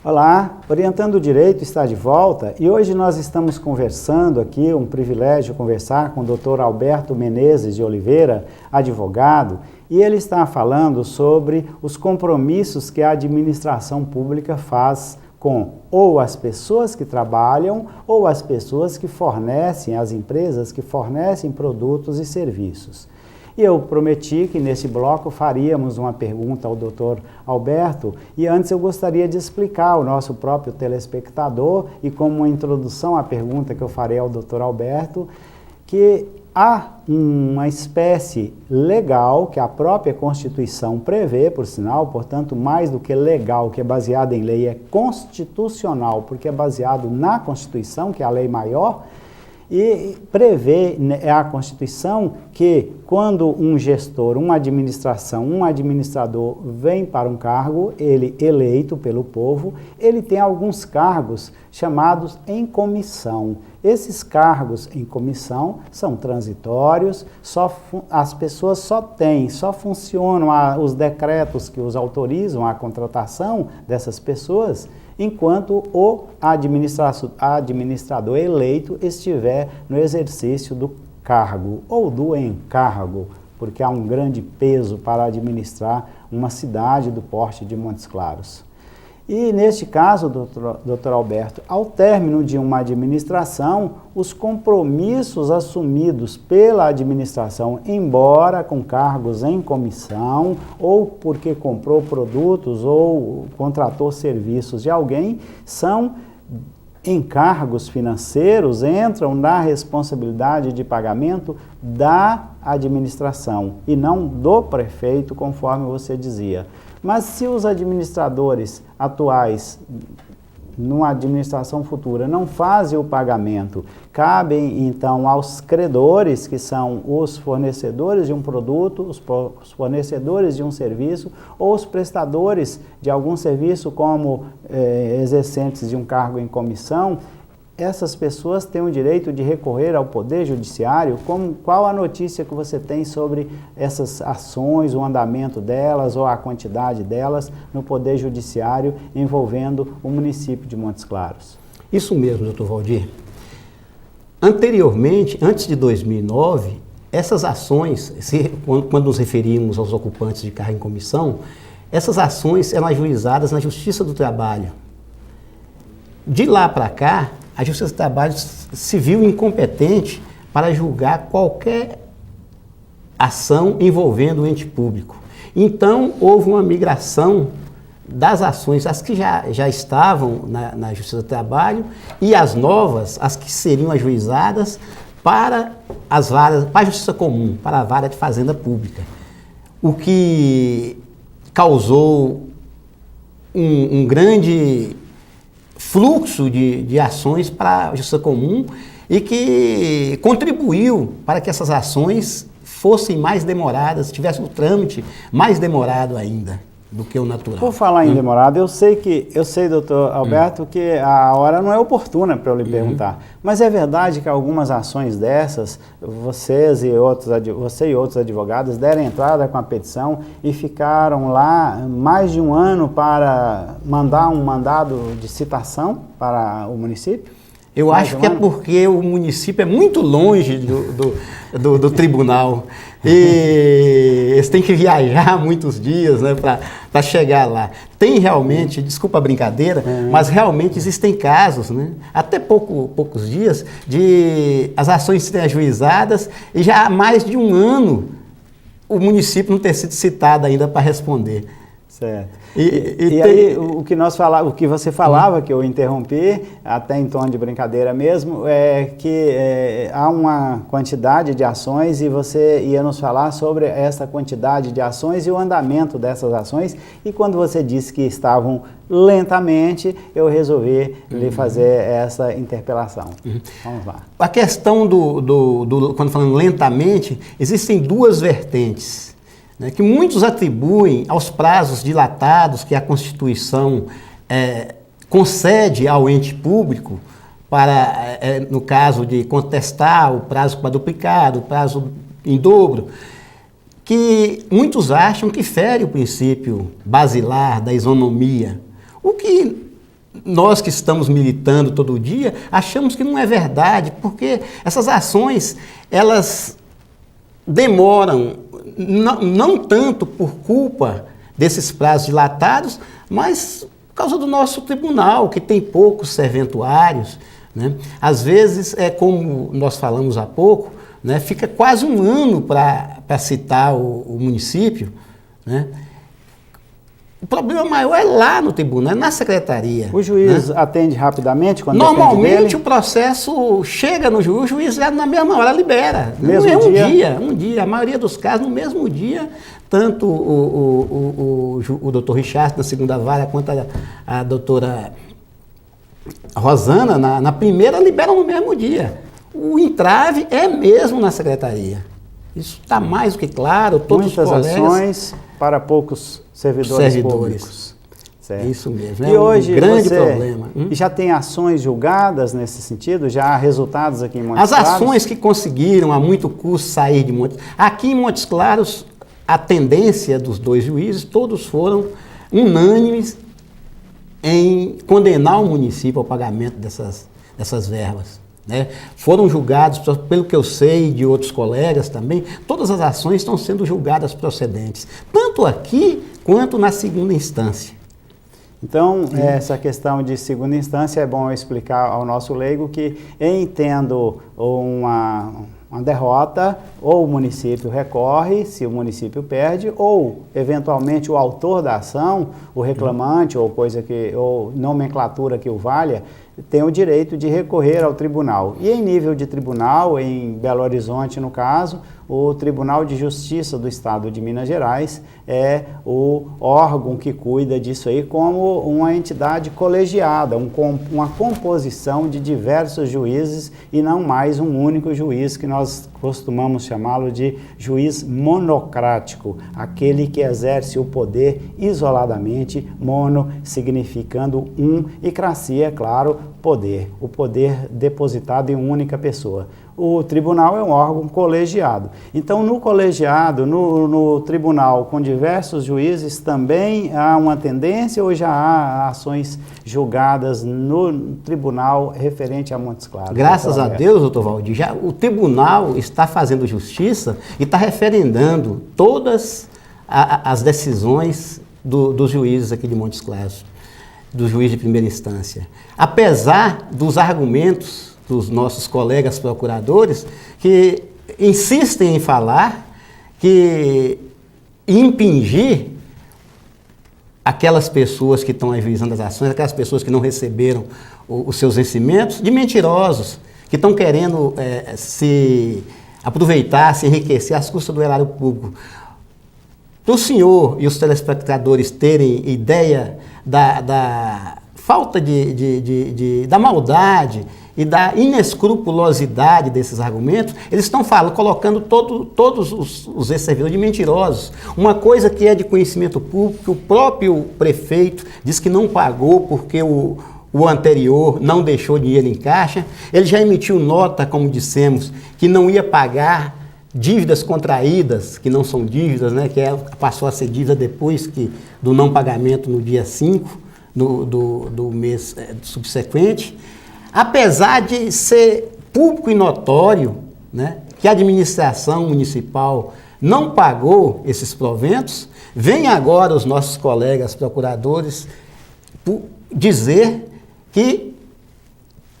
Olá, Orientando o Direito está de volta e hoje nós estamos conversando aqui, um privilégio conversar com o Dr. Alberto Menezes de Oliveira, advogado, e ele está falando sobre os compromissos que a administração pública faz com ou as pessoas que trabalham ou as pessoas que fornecem, as empresas que fornecem produtos e serviços. E eu prometi que nesse bloco faríamos uma pergunta ao Dr. Alberto, e antes eu gostaria de explicar ao nosso próprio telespectador, e como uma introdução à pergunta que eu farei ao Dr. Alberto, que há uma espécie legal que a própria Constituição prevê, por sinal, portanto, mais do que legal, que é baseado em lei, é constitucional, porque é baseado na Constituição, que é a lei maior, e prevê a Constituição que quando um gestor, uma administração, um administrador vem para um cargo, ele eleito pelo povo, ele tem alguns cargos chamados em comissão. Esses cargos em comissão são transitórios, as pessoas só funcionam os decretos que os autorizam a contratação dessas pessoas enquanto o administrador eleito estiver no exercício do cargo ou do encargo, porque há um grande peso para administrar uma cidade do porte de Montes Claros. E neste caso, Dr. Alberto, ao término de uma administração, os compromissos assumidos pela administração, embora com cargos em comissão, ou porque comprou produtos ou contratou serviços de alguém, são encargos financeiros, entram na responsabilidade de pagamento da administração e não do prefeito, conforme você dizia. Mas se os administradores atuais, numa administração futura, não fazem o pagamento, cabem então aos credores, que são os fornecedores de um produto, os fornecedores de um serviço, ou os prestadores de algum serviço, como exercentes de um cargo em comissão. Essas pessoas têm o direito de recorrer ao Poder Judiciário. Qual a notícia que você tem sobre essas ações, o andamento delas ou a quantidade delas no Poder Judiciário envolvendo o município de Montes Claros? Isso mesmo, doutor Valdir. Anteriormente, antes de 2009, essas ações, quando nos referimos aos ocupantes de cargo em comissão, essas ações eram ajuizadas na Justiça do Trabalho. De lá para cá, a Justiça do Trabalho se viu incompetente para julgar qualquer ação envolvendo o ente público. Então, houve uma migração das ações, as que já estavam na Justiça do Trabalho, e as novas, as que seriam ajuizadas, para as varas, para a Justiça Comum, para a Vara de Fazenda Pública. O que causou um grande fluxo de ações para a Justiça Comum e que contribuiu para que essas ações fossem mais demoradas, tivessem o trâmite mais demorado ainda do que o natural. Por falar em demorado, eu sei, doutor Alberto, que a hora não é oportuna para eu lhe perguntar, mas é verdade que algumas ações dessas, você e outros advogados deram entrada com a petição e ficaram lá mais de um ano para mandar um mandado de citação para o município? Eu acho que é porque o município é muito longe do tribunal e eles têm que viajar muitos dias, né, para chegar lá. Tem realmente, desculpa a brincadeira, mas realmente existem casos, né, até poucos dias, de as ações serem ajuizadas e já há mais de um ano o município não ter sido citado ainda para responder. Certo. E aí, o que você falava, que eu interrompi, até em tom de brincadeira mesmo, é que há uma quantidade de ações e você ia nos falar sobre essa quantidade de ações e o andamento dessas ações. E quando você disse que estavam lentamente, eu resolvi lhe fazer essa interpelação. Vamos lá. A questão quando falando lentamente, existem duas vertentes, né, que muitos atribuem aos prazos dilatados que a Constituição concede ao ente público para, no caso de contestar o prazo quadruplicado, o prazo em dobro, que muitos acham que fere o princípio basilar da isonomia, o que nós que estamos militando todo dia, achamos que não é verdade, porque essas ações, elas demoram, não tanto por culpa desses prazos dilatados, mas por causa do nosso tribunal, que tem poucos serventuários, né? Às vezes, como nós falamos há pouco, né, fica quase um ano para citar o município, né? O problema maior é lá no tribunal, é na secretaria. O juiz, né, atende rapidamente quando normalmente o processo chega no juiz, o juiz na mesma hora libera. Mesmo não é dia? Um dia. A maioria dos casos, no mesmo dia, tanto o doutor Richard na segunda vara, quanto a doutora Rosana, na primeira, liberam no mesmo dia. O entrave é mesmo na secretaria. Isso está mais do que claro, todos muitas os colegas... ações para poucos servidores públicos. Certo. Isso mesmo, e hoje um grande problema. Já tem ações julgadas nesse sentido? Já há resultados aqui em Montes Claros? As ações que conseguiram a muito custo sair de Montes... Aqui em Montes Claros, a tendência dos dois juízes, todos foram unânimes em condenar o município ao pagamento dessas verbas. Né? Foram julgados, pelo que eu sei de outros colegas também, todas as ações estão sendo julgadas procedentes, tanto aqui quanto na segunda instância. Então, essa questão de segunda instância, é bom eu explicar ao nosso leigo que, entendo uma derrota, ou o município recorre, se o município perde, ou, eventualmente, o autor da ação, o reclamante, ou nomenclatura que o valha, tem o direito de recorrer ao tribunal. E em nível de tribunal, em Belo Horizonte, no caso, o Tribunal de Justiça do Estado de Minas Gerais é o órgão que cuida disso aí como uma entidade colegiada, uma composição de diversos juízes e não mais um único juiz, que nós costumamos chamá-lo de juiz monocrático, aquele que exerce o poder isoladamente, mono significando um, e cracia, é claro, poder, o poder depositado em uma única pessoa. O tribunal é um órgão colegiado. Então, no colegiado, no tribunal, com diversos juízes, também há uma tendência ou já há ações julgadas no tribunal referente a Montes Claros? Graças a Deus, doutor Valdir, já o tribunal está fazendo justiça e está referendando todas as decisões dos juízes aqui de Montes Claros, do juiz de primeira instância. Apesar dos argumentos dos nossos colegas procuradores, que insistem em falar que impingir aquelas pessoas que estão ajuizando as ações, aquelas pessoas que não receberam os seus vencimentos, de mentirosos, que estão querendo se aproveitar, se enriquecer às custas do erário público. Para o senhor e os telespectadores terem ideia da falta da maldade e da inescrupulosidade desses argumentos, eles estão colocando todos os ex-servidores de mentirosos. Uma coisa que é de conhecimento público, que o próprio prefeito diz que não pagou porque o anterior não deixou dinheiro em caixa. Ele já emitiu nota, como dissemos, que não ia pagar dívidas contraídas, que não são dívidas, né, passou a ser dívida depois do não pagamento no dia 5 do mês subsequente. Apesar de ser público e notório, né, que a administração municipal não pagou esses proventos, vem agora os nossos colegas procuradores dizer que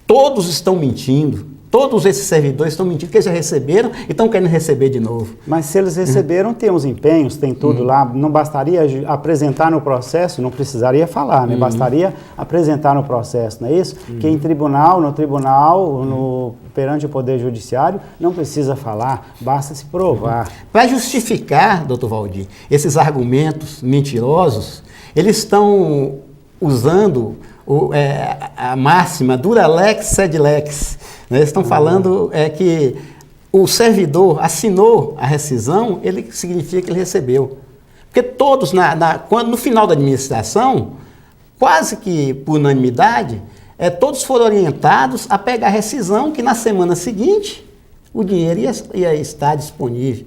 todos estão mentindo, todos esses servidores estão mentindo, que eles já receberam e estão querendo receber de novo. Mas se eles receberam, tem os empenhos, tem tudo lá, não bastaria apresentar no processo, não precisaria falar, né? Bastaria apresentar no processo, não é isso? Que no tribunal, perante o Poder Judiciário, não precisa falar, basta se provar. Para justificar, doutor Valdir, esses argumentos mentirosos, eles estão usando a máxima dura lex sed lex. Eles estão falando que o servidor assinou a rescisão, ele significa que ele recebeu. Porque todos, no final da administração, quase que por unanimidade, todos foram orientados a pegar a rescisão, que na semana seguinte o dinheiro ia estar disponível.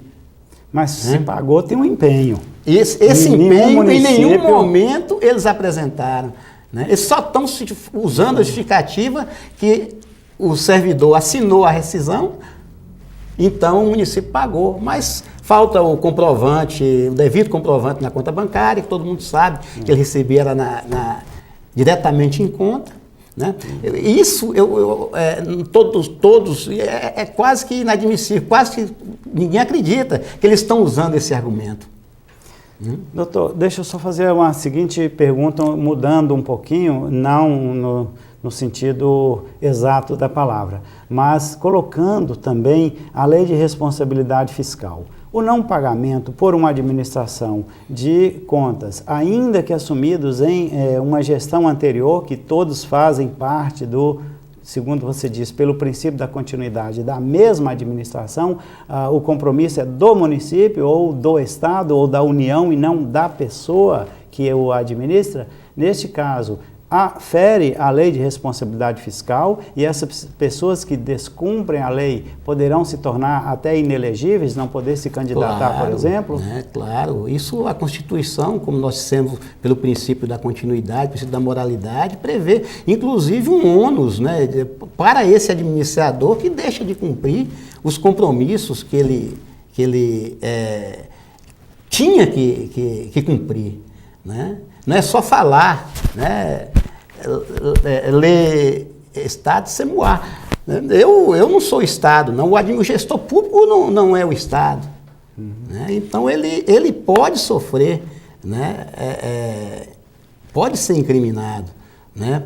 Mas se pagou, tem um empenho. Esse empenho, em nenhum momento, eles apresentaram. né? Eles só estão usando a justificativa que o servidor assinou a rescisão, então o município pagou, mas falta o comprovante, o devido comprovante na conta bancária, que todo mundo sabe que ele recebia diretamente em conta, né? Isso todos é quase que inadmissível, quase que ninguém acredita que eles estão usando esse argumento. Doutor, deixa eu só fazer uma seguinte pergunta, mudando um pouquinho, não no sentido exato da palavra, mas colocando também a lei de responsabilidade fiscal. O não pagamento por uma administração de contas, ainda que assumidos em uma gestão anterior, que todos fazem parte segundo você diz, pelo princípio da continuidade da mesma administração, o compromisso é do município, ou do Estado, ou da União, e não da pessoa que o administra. Neste caso, fere a lei de responsabilidade fiscal, e essas pessoas que descumprem a lei poderão se tornar até inelegíveis, não poder se candidatar, claro, por exemplo? Claro, isso a Constituição, como nós dissemos, pelo princípio da continuidade, princípio da moralidade, prevê inclusive um ônus, né, para esse administrador que deixa de cumprir os compromissos que ele tinha que cumprir, né? Não é só falar, né? Ler Estado sem moar. Eu não sou Estado, não. O gestor público não é o Estado. Né? Então ele pode sofrer, né? Pode ser incriminado, né?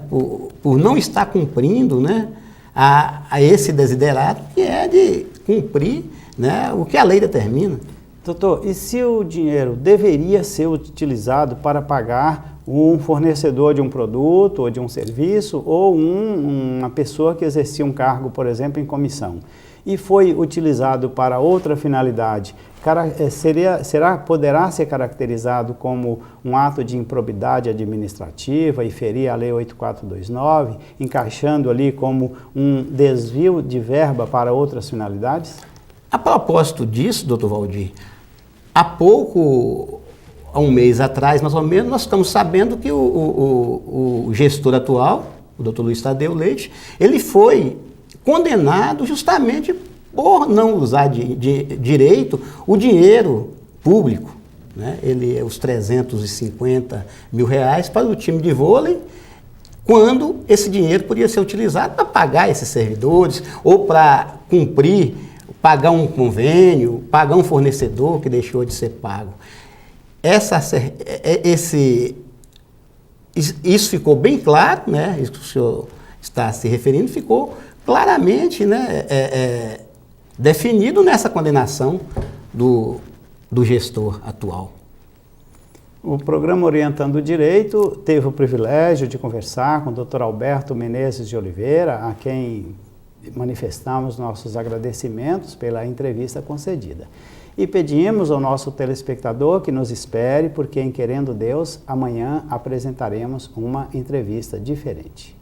Por não estar cumprindo, né? a esse desiderado, que é de cumprir, né? O que a lei determina. Doutor, e se o dinheiro deveria ser utilizado para pagar um fornecedor de um produto ou de um serviço, ou uma pessoa que exercia um cargo, por exemplo, em comissão, e foi utilizado para outra finalidade, poderá ser caracterizado como um ato de improbidade administrativa e ferir a Lei 8429, encaixando ali como um desvio de verba para outras finalidades? A propósito disso, doutor Valdir, há um mês atrás, mais ou menos, nós estamos sabendo que o gestor atual, o doutor Luiz Tadeu Leite, ele foi condenado justamente por não usar direito o dinheiro público, né? Os 350 mil reais para o time de vôlei, quando esse dinheiro podia ser utilizado para pagar esses servidores ou para cumprir, pagar um convênio, pagar um fornecedor que deixou de ser pago. Isso ficou bem claro, né? Isso que o senhor está se referindo, ficou claramente, né, definido nessa condenação do gestor atual. O programa Orientando o Direito teve o privilégio de conversar com o Dr. Alberto Menezes de Oliveira, a quem manifestamos nossos agradecimentos pela entrevista concedida. E pedimos ao nosso telespectador que nos espere, porque, em querendo Deus, amanhã apresentaremos uma entrevista diferente.